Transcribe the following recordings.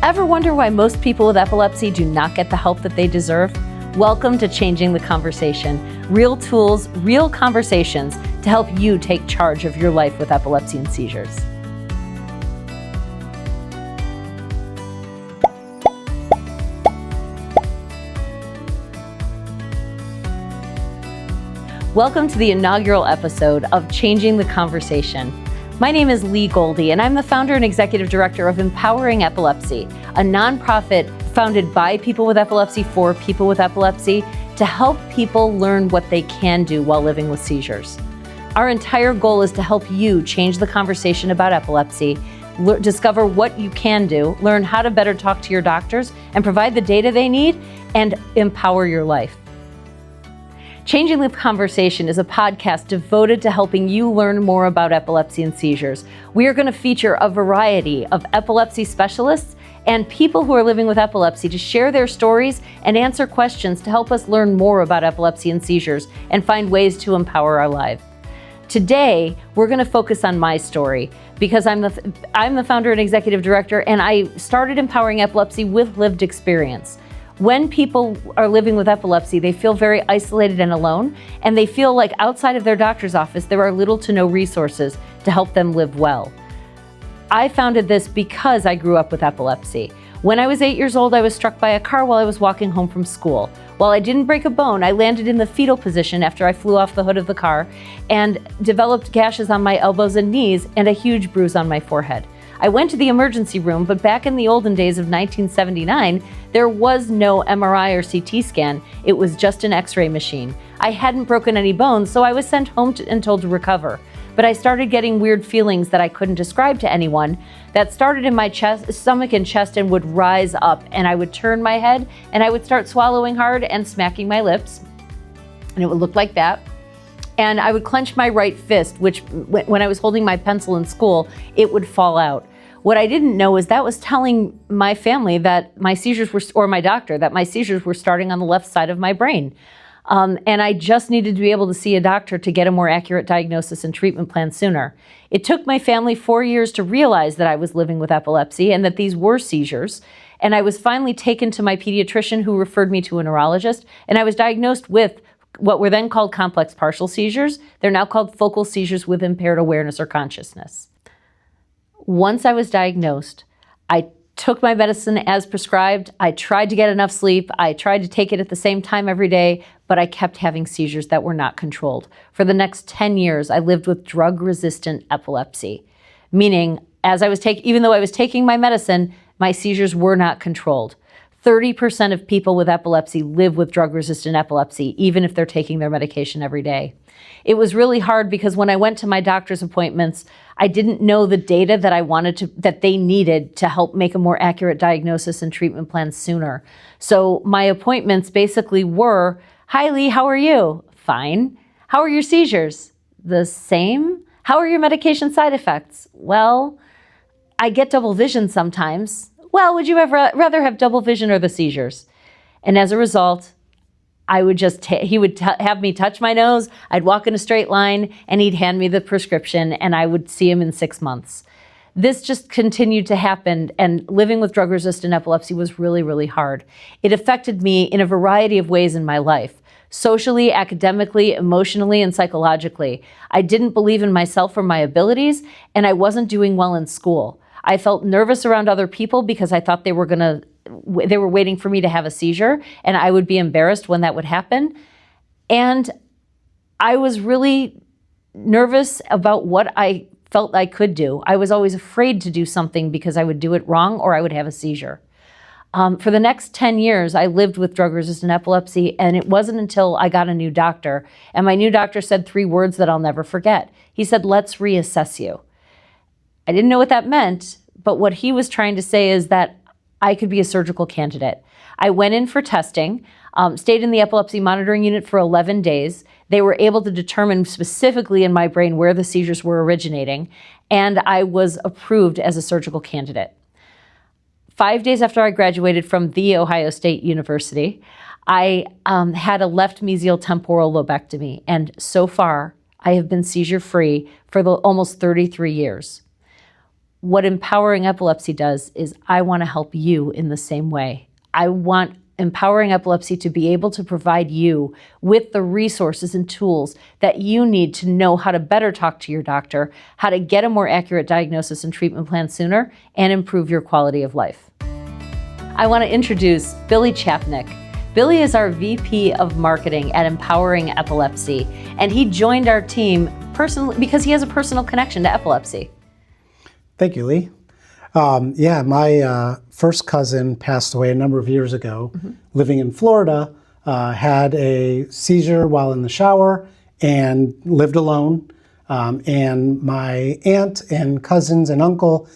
Ever wonder why most people with epilepsy do not get the help that they deserve? Welcome to Changing the Conversation. Real tools, real conversations to help you take charge of your life with epilepsy and seizures. Welcome to the inaugural episode of Changing the Conversation. My name is Lee Goldie, and I'm the founder and executive director of Empowering Epilepsy, a nonprofit founded by people with epilepsy for people with epilepsy to help people learn what they can do while living with seizures. Our entire goal is to help you change the conversation about epilepsy, discover what you can do, learn how to better talk to your doctors and provide the data they need, and empower your life. Changing the Conversation is a podcast devoted to helping you learn more about epilepsy and seizures. We are going to feature a variety of epilepsy specialists and people who are living with epilepsy to share their stories and answer questions to help us learn more about epilepsy and seizures and find ways to empower our lives. Today, we're going to focus on my story because I'm the founder and executive director, and I started Empowering Epilepsy with lived experience. When people are living with epilepsy, they feel very isolated and alone, and they feel like outside of their doctor's office, there are little to no resources to help them live well. I founded this because I grew up with epilepsy. When I was 8 years old, I was struck by a car while I was walking home from school. While I didn't break a bone, I landed in the fetal position after I flew off the hood of the car and developed gashes on my elbows and knees and a huge bruise on my forehead. I went to the emergency room, but back in the olden days of 1979, there was no MRI or CT scan. It was just an X-ray machine. I hadn't broken any bones, so I was sent home and told to recover. But I started getting weird feelings that I couldn't describe to anyone that started in my stomach and chest and would rise up, and I would turn my head and I would start swallowing hard and smacking my lips, and it would look like that. And I would clench my right fist, which when I was holding my pencil in school, it would fall out. What I didn't know is that was telling my family that my seizures were, or my doctor, that my seizures were starting on the left side of my brain. And I just needed to be able to see a doctor to get a more accurate diagnosis and treatment plan sooner. It took my family 4 years to realize that I was living with epilepsy and that these were seizures. And I was finally taken to my pediatrician, who referred me to a neurologist, and I was diagnosed with what were then called complex partial seizures. They're now called focal seizures with impaired awareness or consciousness. Once I was diagnosed, I took my medicine as prescribed. I tried to get enough sleep. I tried to take it at the same time every day, but I kept having seizures that were not controlled. For the next 10 years, I lived with drug-resistant epilepsy, meaning even though I was taking my medicine, my seizures were not controlled. 30% of people with epilepsy live with drug-resistant epilepsy, even if they're taking their medication every day. It was really hard because when I went to my doctor's appointments, I didn't know the data that they needed to help make a more accurate diagnosis and treatment plan sooner. So my appointments basically were, "Hi Lee, how are you?" "Fine." "How are your seizures?" "The same." "How are your medication side effects?" "Well, I get double vision sometimes." "Well, would you rather have double vision or the seizures?" And as a result, I would he would have me touch my nose, I'd walk in a straight line, and he'd hand me the prescription, and I would see him in 6 months. This just continued to happen, and living with drug-resistant epilepsy was really, really hard. It affected me in a variety of ways in my life: socially, academically, emotionally, and psychologically. I didn't believe in myself or my abilities, and I wasn't doing well in school. I felt nervous around other people because I thought they were waiting for me to have a seizure, and I would be embarrassed when that would happen. And I was really nervous about what I felt I could do. I was always afraid to do something because I would do it wrong or I would have a seizure. For the next 10 years, I lived with drug-resistant epilepsy, and it wasn't until I got a new doctor, and my new doctor said 3 words that I'll never forget. He said, "Let's reassess you." I didn't know what that meant, but what he was trying to say is that I could be a surgical candidate. I went in for testing, stayed in the epilepsy monitoring unit for 11 days. They were able to determine specifically in my brain where the seizures were originating, and I was approved as a surgical candidate. 5 days after I graduated from The Ohio State University, I had a left mesial temporal lobectomy, and so far I have been seizure-free for almost 33 years. what Empowering Epilepsy does is I want to help you in the same way. I want Empowering Epilepsy to be able to provide you with the resources and tools that you need to know how to better talk to your doctor, how to get a more accurate diagnosis and treatment plan sooner, and improve your quality of life. I want to introduce Billy Chapnick. Billy is our VP of Marketing at Empowering Epilepsy, and he joined our team personally because he has a personal connection to epilepsy. Thank you, Lee. My first cousin passed away a number of years ago, living in Florida, had a seizure while in the shower and lived alone. And my aunt and cousins and uncle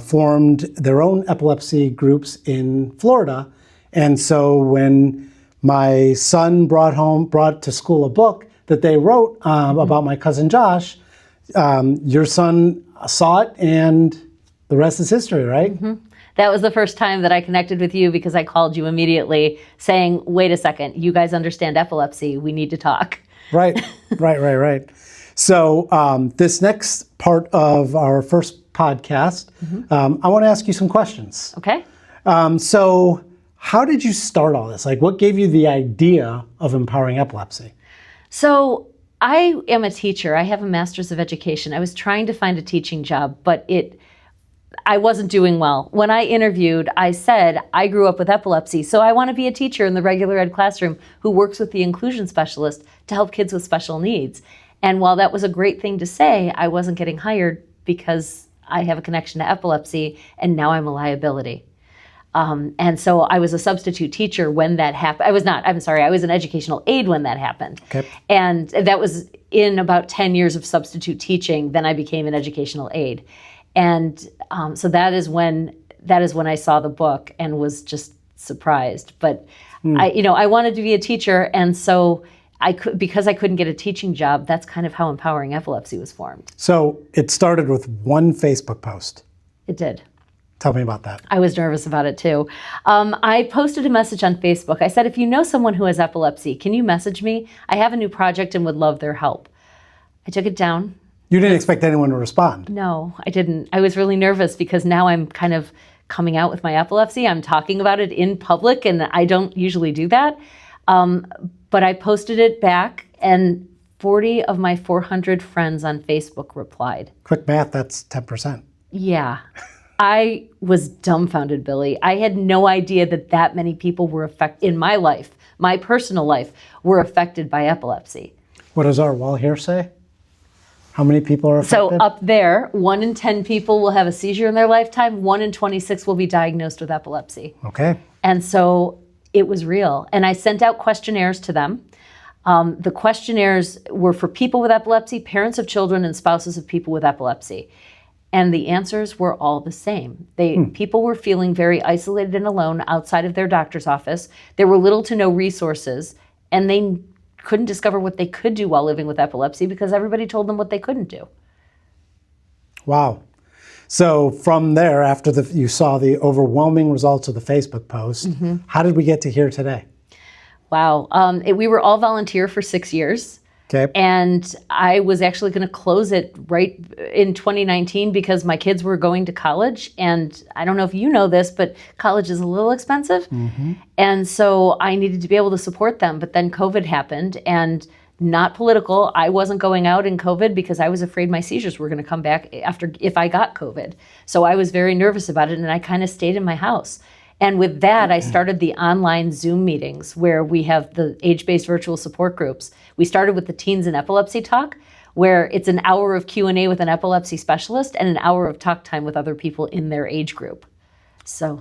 formed their own epilepsy groups in Florida. And so when my son brought to school a book that they wrote about my cousin Josh, your son saw it and the rest is history, right? That was the first time that I connected with you because I called you immediately saying, wait a second, you guys understand epilepsy. We need to talk. Right. So this next part of our first podcast, I want to ask you some questions. Okay. So how did you start all this? Like, what gave you the idea of Empowering Epilepsy? So I am a teacher. I have a master's of education. I was trying to find a teaching job, but I wasn't doing well. When I interviewed, I said, I grew up with epilepsy, so I want to be a teacher in the regular ed classroom who works with the inclusion specialist to help kids with special needs. And while that was a great thing to say, I wasn't getting hired because I have a connection to epilepsy, and now I'm a liability. And so I was a substitute teacher when that happened. I was an educational aide when that happened. Okay. And that was in about 10 years of substitute teaching, then I became an educational aide. And so that is when I saw the book and was just surprised. But I wanted to be a teacher, and so because I couldn't get a teaching job, that's kind of how Empowering Epilepsy was formed. So it started with one Facebook post. It did. Tell me about that. I was nervous about it too. I posted a message on Facebook. I said, if you know someone who has epilepsy, can you message me? I have a new project and would love their help. I took it down. You didn't expect anyone to respond? No, I didn't. I was really nervous because now I'm kind of coming out with my epilepsy. I'm talking about it in public, and I don't usually do that. But I posted it back, and 40 of my 400 friends on Facebook replied. Quick math, that's 10%. Yeah. I was dumbfounded, Billy. I had no idea that many people were affected in my life, my personal life, were affected by epilepsy. What does our wall here say? How many people are affected? So up there, 1 in 10 people will have a seizure in their lifetime. 1 in 26 will be diagnosed with epilepsy. Okay. And so it was real. And I sent out questionnaires to them. The questionnaires were for people with epilepsy, parents of children, and spouses of people with epilepsy. And the answers were all the same. People were feeling very isolated and alone outside of their doctor's office. There were little to no resources, and they couldn't discover what they could do while living with epilepsy because everybody told them what they couldn't do. Wow. So from there, after you saw the overwhelming results of the Facebook post, how did we get to here today? Wow. We were all volunteer for 6 years. Okay. And I was actually going to close it right in 2019 because my kids were going to college. And I don't know if you know this, but college is a little expensive. And so I needed to be able to support them. But then COVID happened, and not political. I wasn't going out in COVID because I was afraid my seizures were going to come back if I got COVID. So I was very nervous about it, and I kind of stayed in my house. And with that, I started the online Zoom meetings where we have the age-based virtual support groups. We started with the Teens in Epilepsy Talk, where it's an hour of Q&A with an epilepsy specialist and an hour of talk time with other people in their age group. So.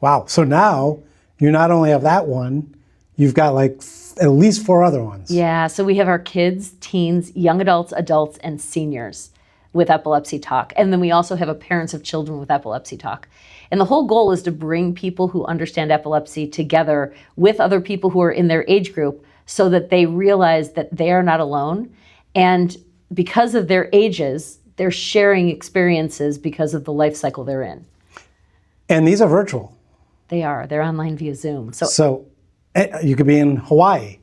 Wow. So now you not only have that one, you've got like at least 4 other ones. Yeah. So we have our kids, teens, young adults, adults, and seniors with Epilepsy Talk. And then we also have a Parents of Children with Epilepsy Talk. And the whole goal is to bring people who understand epilepsy together with other people who are in their age group so that they realize that they are not alone. And because of their ages, they're sharing experiences because of the life cycle they're in. And these are virtual. They are. They're online via Zoom. So you could be in Hawaii.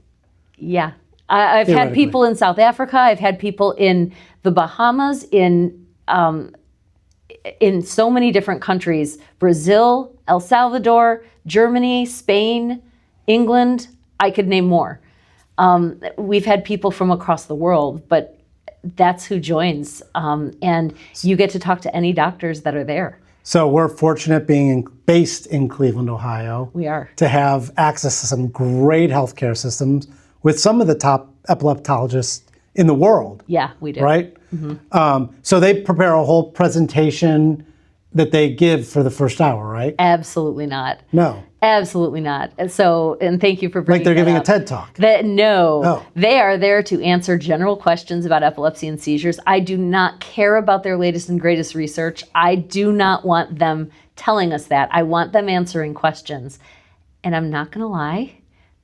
Yeah. I've had people in South Africa. I've had people in the Bahamas, in in so many different countries, Brazil, El Salvador, Germany, Spain, England, I could name more. We've had people from across the world, but that's who joins. And you get to talk to any doctors that are there. So we're fortunate being based in Cleveland, Ohio. We are. To have access to some great healthcare systems with some of the top epileptologists in the world. Yeah, we do. Right? Mm-hmm. So they prepare a whole presentation that they give for the first hour, right? Absolutely not. No. Absolutely not. So, and thank you for bringing Like they're giving up. a TED Talk. No, They are there to answer general questions about epilepsy and seizures. I do not care about their latest and greatest research. I do not want them telling us that. I want them answering questions. And I'm not going to lie,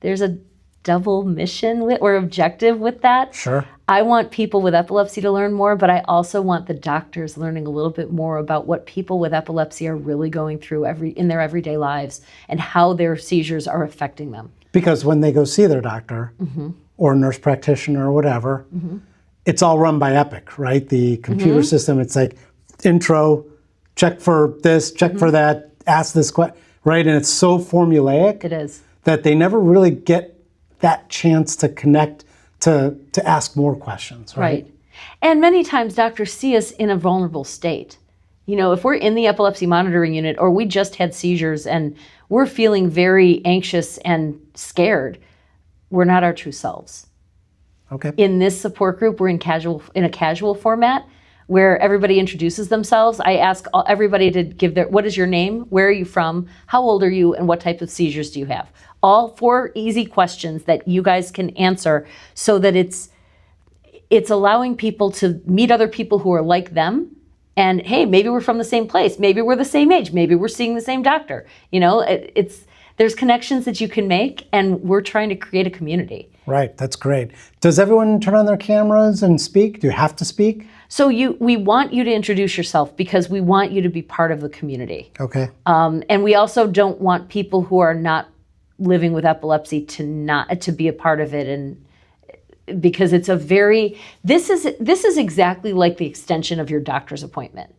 there's a double mission or objective with that. Sure. I want people with epilepsy to learn more, but I also want the doctors learning a little bit more about what people with epilepsy are really going through in their everyday lives and how their seizures are affecting them. Because when they go see their doctor or nurse practitioner or whatever, it's all run by Epic, right? The computer system, it's like intro, check for this, check for that, ask this question, right? And it's so formulaic. It is. That they never really get that chance to connect to ask more questions, right? And many times doctors see us in a vulnerable state. You know, if we're in the epilepsy monitoring unit or we just had seizures and we're feeling very anxious and scared, we're not our true selves. Okay. In this support group, we're in a casual format where everybody introduces themselves. I ask everybody to give what is your name, where are you from, how old are you, and what type of seizures do you have? All 4 easy questions that you guys can answer so that it's allowing people to meet other people who are like them. And hey, maybe we're from the same place. Maybe we're the same age. Maybe we're seeing the same doctor. You know, there's connections that you can make, and we're trying to create a community. Right, that's great. Does everyone turn on their cameras and speak? Do you have to speak? So we want you to introduce yourself because we want you to be part of the community. Okay. And we also don't want people who are not living with epilepsy to be a part of it, and because it's this is exactly like the extension of your doctor's appointment,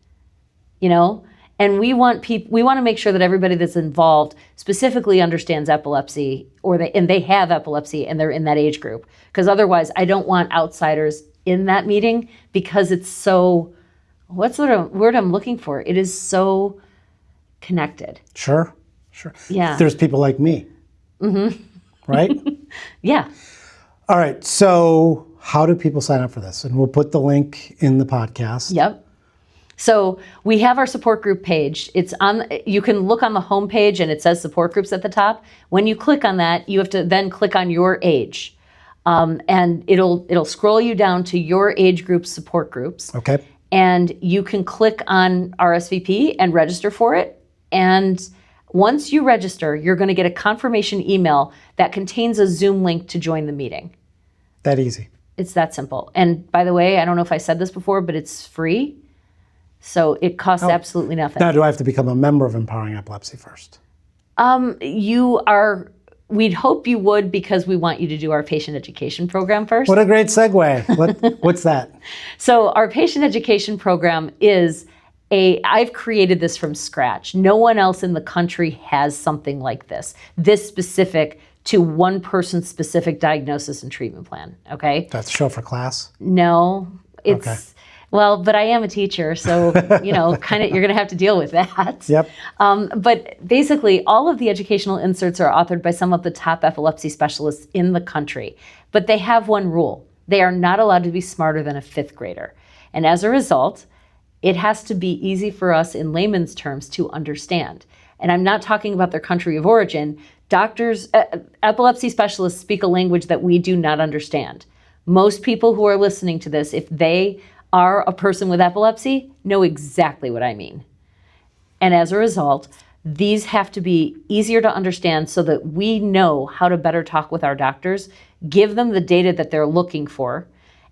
you know. And we want to make sure that everybody that's involved specifically understands epilepsy, and they have epilepsy and they're in that age group. Because otherwise, I don't want outsiders in that meeting because it's so. What's the word I'm looking for? It is so connected. Sure. Yeah. There's people like me. Right? Yeah. All right. So how do people sign up for this? And we'll put the link in the podcast. Yep. So we have our support group page. You can look on the home page and it says support groups at the top. When you click on that, you have to then click on your age. And it'll scroll you down to your age group support groups. Okay. And you can click on RSVP and register for it. And once you register, you're going to get a confirmation email that contains a Zoom link to join the meeting. That easy. It's that simple. And by the way, I don't know if I said this before, but it's free. So it costs absolutely nothing. Now, do I have to become a member of Empowering Epilepsy first? We'd hope you would, because we want you to do our patient education program first. What a great segue. What's that? So our patient education program is I've created this from scratch. No one else in the country has something like this specific to one person's specific diagnosis and treatment plan, okay? That's show for class? No, it's, okay. Well, but I am a teacher, so, you know, you're going to have to deal with that. Yep. But basically, all of the educational inserts are authored by some of the top epilepsy specialists in the country. But they have one rule. They are not allowed to be smarter than a 5th grader. And as a result, it has to be easy for us in layman's terms to understand. And I'm not talking about their country of origin. Doctors, epilepsy specialists speak a language that we do not understand. Most people who are listening to this, if they are a person with epilepsy, know exactly what I mean. And as a result, these have to be easier to understand so that we know how to better talk with our doctors, give them the data that they're looking for,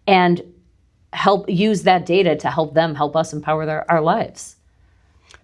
and help use that data to help us empower our lives.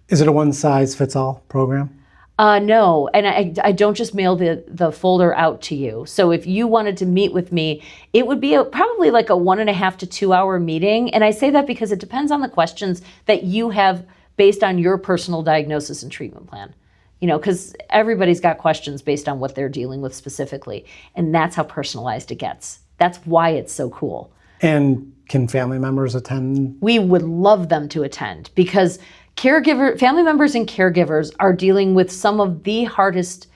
Is it a one-size-fits-all program? No, and I don't just mail the folder out to you. So if you wanted to meet with me, it would be probably like a 1.5 to 2 hour meeting. And I say that because it depends on the questions that you have based on your personal diagnosis and treatment plan. You know, because everybody's got questions based on what they're dealing with specifically. And that's how personalized it gets. That's why it's so cool. And can family members attend? We would love them to attend because family members and caregivers are dealing with some of the hardest,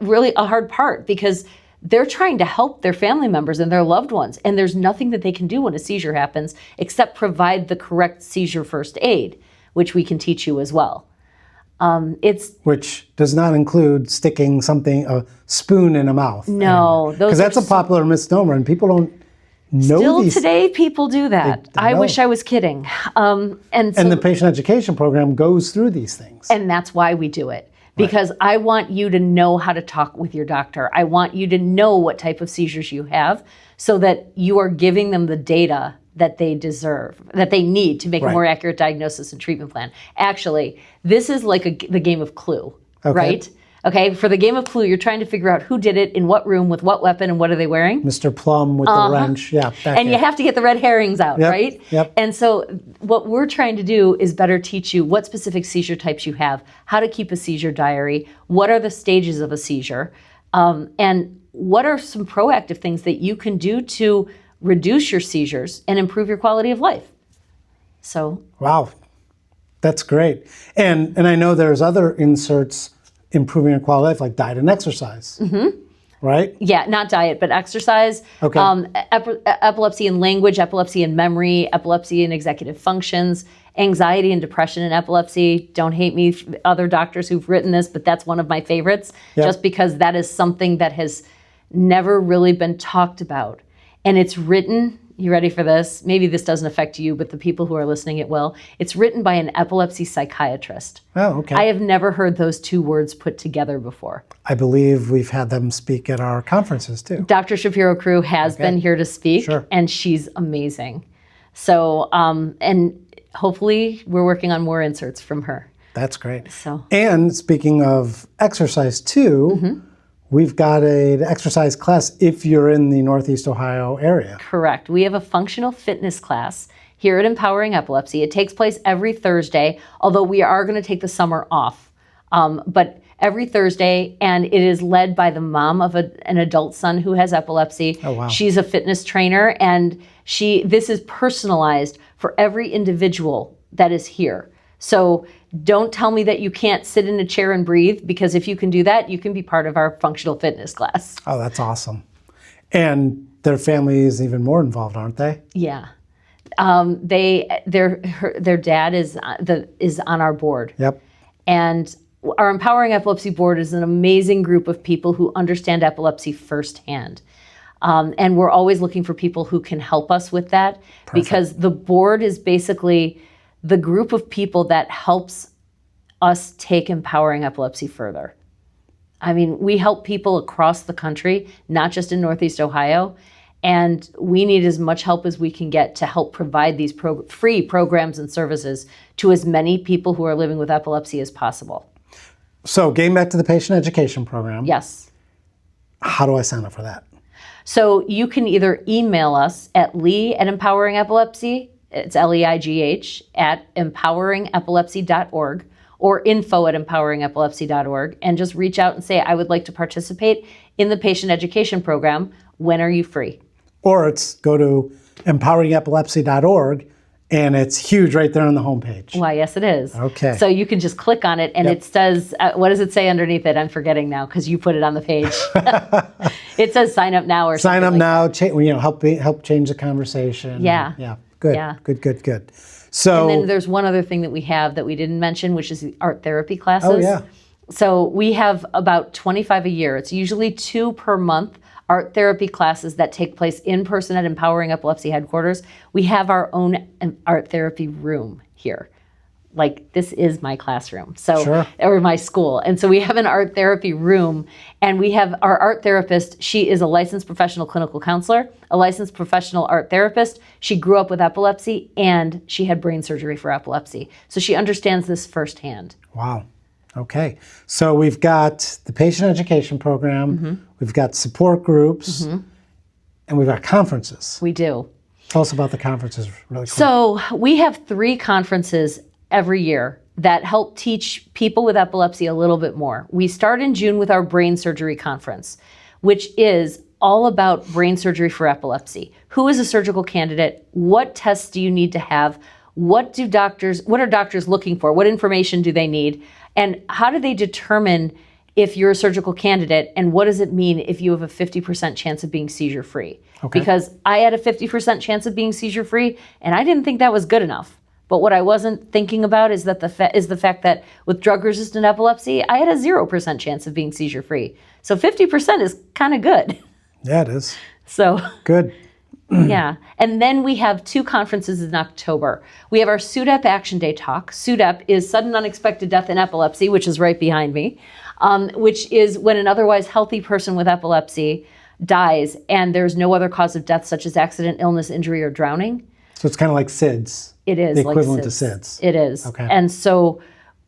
really a hard part because they're trying to help their family members and their loved ones. And there's nothing that they can do when a seizure happens except provide the correct seizure first aid, which we can teach you as well. Which does not include sticking a spoon in a mouth. No. Because that's a popular misnomer and people don't know Still today, people do that. I wish I was kidding. And the patient education program goes through these things. And that's why we do it. Because I want you to know how to talk with your doctor. I want you to know what type of seizures you have so that you are giving them the data that they deserve, that they need to make a more accurate diagnosis and treatment plan. Actually, this is like the game of Clue, right? Okay, for the game of Clue, you're trying to figure out who did it, in what room, with what weapon, and what are they wearing? Mr. Plum with the wrench, And you have to get the red herrings out, right? Yep. And so what we're trying to do is better teach you what specific seizure types you have, how to keep a seizure diary, what are the stages of a seizure, and what are some proactive things that you can do to reduce your seizures and improve your quality of life. So. Wow, that's great. And I know there's other inserts improving your quality of life, like diet and exercise, right? Yeah, not diet, but exercise. Okay. Epilepsy and language, epilepsy and memory, epilepsy and executive functions, anxiety and depression and epilepsy. Don't hate me, other doctors who've written this, but that's one of my favorites, just because that is something that has never really been talked about. And it's written, you ready for this? Maybe this doesn't affect you, but the people who are listening, it will. It's written by an epilepsy psychiatrist. Oh, okay. I have never heard those two words put together before. I believe we've had them speak at our conferences too. Dr. Shapiro Crew has been here to speak, and she's amazing. So, and hopefully we're working on more inserts from her. That's great. So. And speaking of exercise too, we've got an exercise class if you're in the Northeast Ohio area. Correct. We have a functional fitness class here at Empowering Epilepsy. It takes place every Thursday, although we are going to take the summer off. But every Thursday, and it is led by the mom of an adult son who has epilepsy. Oh, wow. She's a fitness trainer, and this is personalized for every individual that is here. So don't tell me that you can't sit in a chair and breathe, because if you can do that, you can be part of our functional fitness class. Oh, that's awesome. And their family is even more involved, aren't they? Yeah. Their dad is on our board. Yep. And our Empowering Epilepsy board is an amazing group of people who understand epilepsy firsthand. And we're always looking for people who can help us with that. Perfect. Because the board is basically the group of people that helps us take Empowering Epilepsy further. I mean, we help people across the country, not just in Northeast Ohio, and we need as much help as we can get to help provide these free programs and services to as many people who are living with epilepsy as possible. So getting back to the patient education program. Yes. How do I sign up for that? So you can either email us at Lee@Empowering Epilepsy, it's LEIGH, at empoweringepilepsy.org, or info@empoweringepilepsy.org, and just reach out and say, I would like to participate in the patient education program. When are you free? Or go to empoweringepilepsy.org, and it's huge right there on the homepage. Why, yes, it is. Okay. So you can just click on it, and it says, what does it say underneath it? I'm forgetting now because you put it on the page. It says sign up now or something. Sign up like now, that. help change the conversation. Yeah. Yeah. Good. Yeah. Good. So, and then there's one other thing that we have that we didn't mention, which is the art therapy classes. Oh, yeah. So we have about 25 a year. It's usually 2 per month art therapy classes that take place in person at Empowering Epilepsy headquarters. We have our own art therapy room here. Like, this is my classroom, or my school. And so we have an art therapy room, and we have our art therapist. She is a licensed professional clinical counselor, a licensed professional art therapist. She grew up with epilepsy, and she had brain surgery for epilepsy. So she understands this firsthand. Wow. Okay. So we've got the patient education program, we've got support groups, and we've got conferences. We do. Tell us about the conferences really quick. So we have 3 conferences every year that help teach people with epilepsy a little bit more. We start in June with our brain surgery conference, which is all about brain surgery for epilepsy. Who is a surgical candidate? What tests do you need to have? What are doctors looking for? What information do they need? And how do they determine if you're a surgical candidate, and what does it mean if you have a 50% chance of being seizure-free? Okay. Because I had a 50% chance of being seizure-free, and I didn't think that was good enough. But what I wasn't thinking about is that the fact that with drug-resistant epilepsy, I had a 0% chance of being seizure-free. So 50% is kind of good. Yeah, it is. So good. Yeah. And then we have 2 conferences in October. We have our SUDEP Action Day talk. SUDEP is Sudden Unexpected Death in Epilepsy, which is right behind me, which is when an otherwise healthy person with epilepsy dies and there's no other cause of death, such as accident, illness, injury, or drowning. So it's kind of like SIDS. It is the like equivalent SIDS. to SIDS. It is. Okay. And so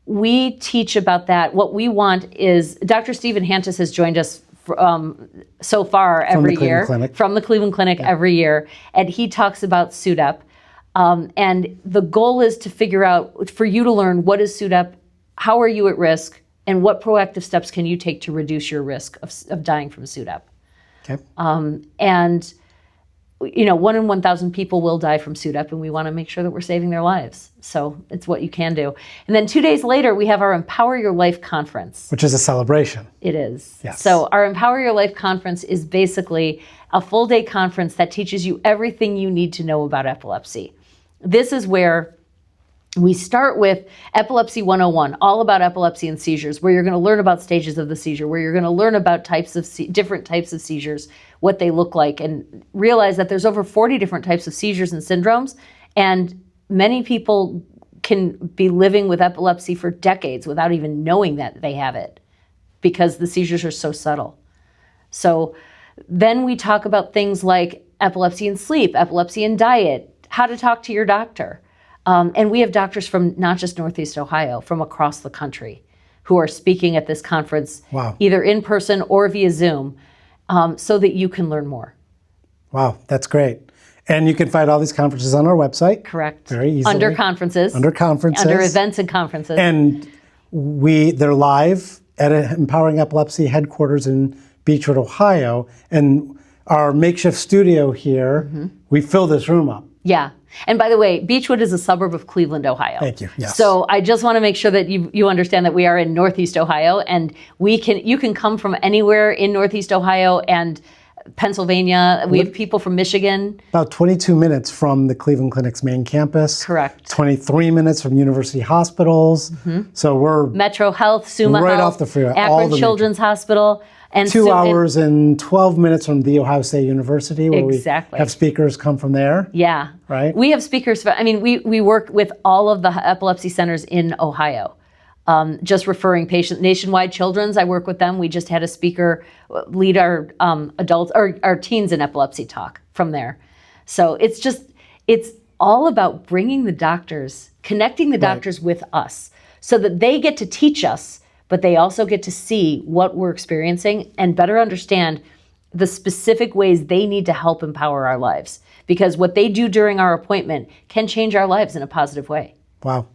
we teach about that. What we want is, Dr. Stephen Hantis has joined us so far every year from the Cleveland Clinic every year, and he talks about SUDEP. And the goal is to figure out, for you to learn, what is SUDEP, how are you at risk, and what proactive steps can you take to reduce your risk of dying from SUDEP. Okay. And 1 in 1,000 people will die from SUDEP, and we want to make sure that we're saving their lives. So it's what you can do. And then 2 days later, we have our Empower Your Life conference. Which is a celebration. It is. Yes. So our Empower Your Life conference is basically a full-day conference that teaches you everything you need to know about epilepsy. This is where we start with Epilepsy 101, all about epilepsy and seizures, where you're going to learn about stages of the seizure, where you're going to learn about different types of seizures, what they look like, and realize that there's over 40 different types of seizures and syndromes, and many people can be living with epilepsy for decades without even knowing that they have it because the seizures are so subtle. So then we talk about things like epilepsy and sleep, epilepsy and diet, how to talk to your doctor. And we have doctors from not just Northeast Ohio, from across the country who are speaking at this conference, either in person or via Zoom, so that you can learn more. Wow, that's great. And you can find all these conferences on our website. Correct. Very easily. Under conferences. Under conferences. Under events and conferences. And they're live at Empowering Epilepsy headquarters in Beechwood, Ohio. And our makeshift studio here, we fill this room up. Yeah. And by the way, Beechwood is a suburb of Cleveland, Ohio. Thank you. Yes. So I just want to make sure that you understand that we are in Northeast Ohio, and you can come from anywhere in Northeast Ohio and Pennsylvania. We have people from Michigan. About 22 minutes from the Cleveland Clinic's main campus. Correct. 23 minutes from university hospitals. So we're Metro Health, Summa right Health, off the freeway. Akron Children's Hospital. And 2 hours and 12 minutes from The Ohio State University, where we have speakers come from there. Yeah. Right? We have speakers. We work with all of the epilepsy centers in Ohio. Just referring patients, Nationwide Children's, I work with them. We just had a speaker lead our adults, or our teens in epilepsy talk from there. So it's all about bringing the doctors, connecting the doctors with us so that they get to teach us, but they also get to see what we're experiencing and better understand the specific ways they need to help empower our lives. Because what they do during our appointment can change our lives in a positive way. Wow.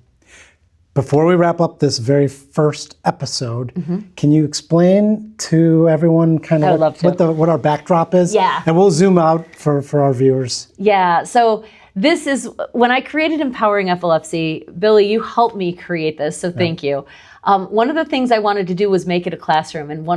Before we wrap up this very first episode, can you explain to everyone kind of what our backdrop is? Yeah. And we'll zoom out for our viewers. Yeah. So this is, when I created Empowering Epilepsy, Billy, you helped me create this, so thank you. One of the things I wanted to do was make it a classroom, and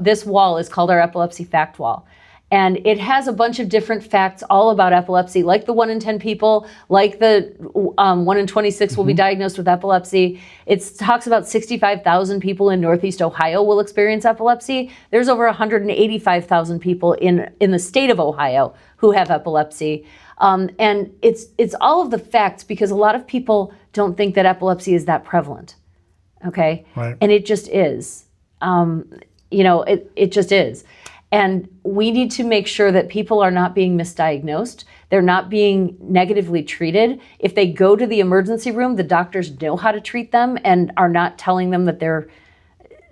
this wall is called our Epilepsy Fact Wall. And it has a bunch of different facts all about epilepsy, like the 1 in 10 people, like the 1 in 26 will be diagnosed with epilepsy. It talks about 65,000 people in Northeast Ohio will experience epilepsy. There's over 185,000 people in the state of Ohio who have epilepsy. And it's all of the facts, because a lot of people don't think that epilepsy is that prevalent. Okay? Right. And it just is. It just is. And we need to make sure that people are not being misdiagnosed. They're not being negatively treated. If they go to the emergency room, the doctors know how to treat them and are not telling them that they're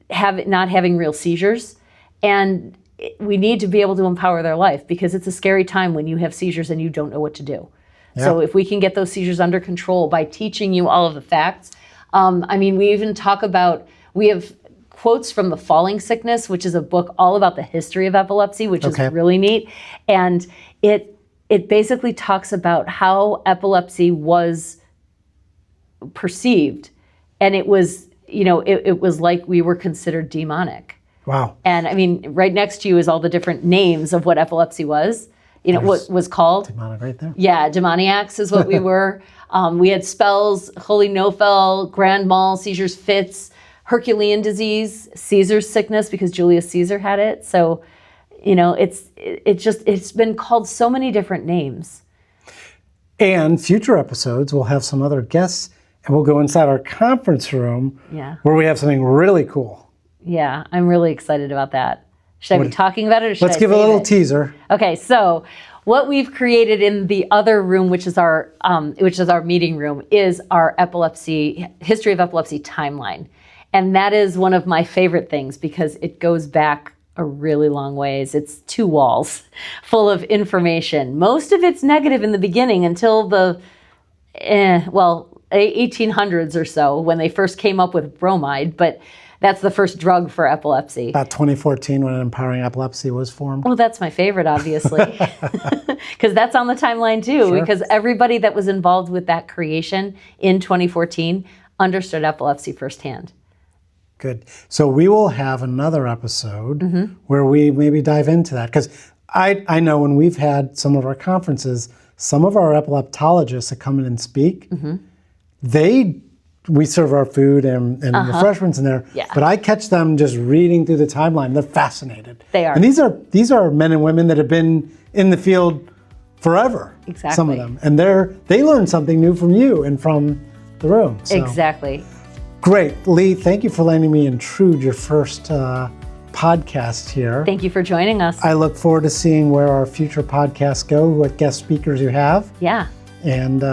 not having real seizures. And we need to be able to empower their life, because it's a scary time when you have seizures and you don't know what to do. Yeah. So if we can get those seizures under control by teaching you all of the facts. We even talk about, we have quotes from The Falling Sickness, which is a book all about the history of epilepsy, which is really neat. And it basically talks about how epilepsy was perceived. And it was, it was like we were considered demonic. Wow. And right next to you is all the different names of what epilepsy was. What was called. Demonic right there. Yeah, demoniacs is what we were. We had spells, holy no-fel, grand mal, seizures, fits, Herculean disease, Caesar's sickness, because Julius Caesar had it. So, it's been called so many different names. And future episodes, we'll have some other guests, and we'll go inside our conference room where we have something really cool. Yeah, I'm really excited about that. Should I be talking about it, or should I save it? Let's give a little teaser. Okay, so what we've created in the other room, which is our meeting room, is our history of epilepsy timeline. And that is one of my favorite things, because it goes back a really long ways. It's 2 walls full of information. Most of it's negative in the beginning until the 1800s or so, when they first came up with bromide, but that's the first drug for epilepsy. About 2014, when Empowering Epilepsy was formed. Well, that's my favorite, obviously, because that's on the timeline too, sure. Because everybody that was involved with that creation in 2014 understood epilepsy firsthand. Good. So we will have another episode where we maybe dive into that, because I know when we've had some of our conferences, some of our epileptologists that come in and speak, we serve our food and refreshments in there, but I catch them just reading through the timeline. They're fascinated. They are. And these are men and women that have been in the field forever. Exactly. Some of them, and they learn something new from you and from the room. So. Exactly. Great, Lee. Thank you for letting me intrude your first podcast here. Thank you for joining us. I look forward to seeing where our future podcasts go, what guest speakers you have. Yeah. And.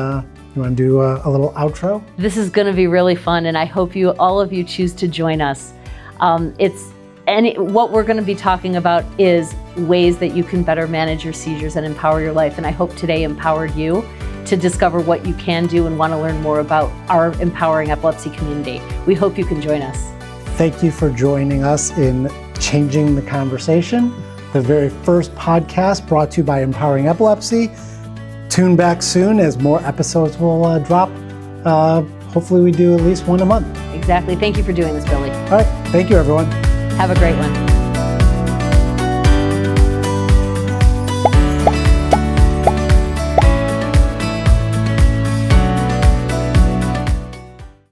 You want to do a little outro? This is going to be really fun, and I hope all of you choose to join us. What we're going to be talking about is ways that you can better manage your seizures and empower your life. And I hope today empowered you to discover what you can do and want to learn more about our Empowering Epilepsy community. We hope you can join us. Thank you for joining us in Changing the Conversation, the very first podcast brought to you by Empowering Epilepsy. Tune back soon as more episodes will drop. Hopefully we do at least one a month. Exactly. Thank you for doing this, Billy. All right. Thank you, everyone. Have a great one.